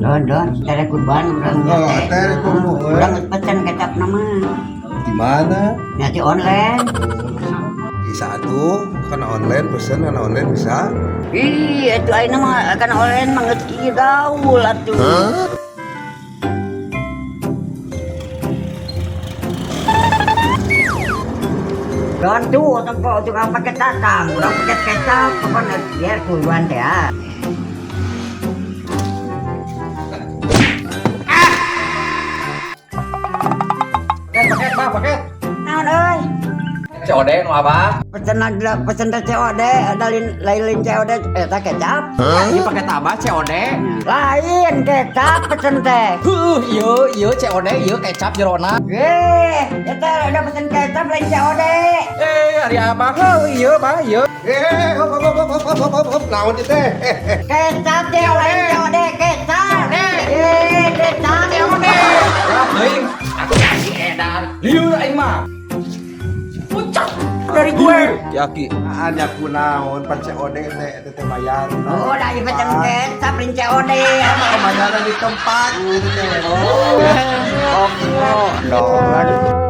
Don, cari kurban orang. Oh, tere kumu. Orang pesan kecap nama. Gimana? Nanti online. Bisa tuh, karena online pesen, karena online bisa. Iya, itu aina mah akan online mengerti gaul atuh. Don tuh, tempat tukang paket datang, orang paket kecap, pokoknya biar kurban teh ya. Paket. Naon euy? COD nu apa? Pesen teh COD, ada lain COD eta kecap. Ini paket apa COD? Lain kecap pesen teh. Ieu COD, ieu kecap jerona. Eta udah pesen kecap lain COD. Hari apa? Ieu, Bang, ieu. Hop, naon itu teh? Kecap teh lain COD kecap. Kecap COD. Teuing, aku kasih edan. Lieur aing mah. Pucak dari gue. Yaki. Ada ku naon, pan COD teh bayar. Oh, udah ieu pesen kecap lain COD. Bayaran di tempat. Oh, no.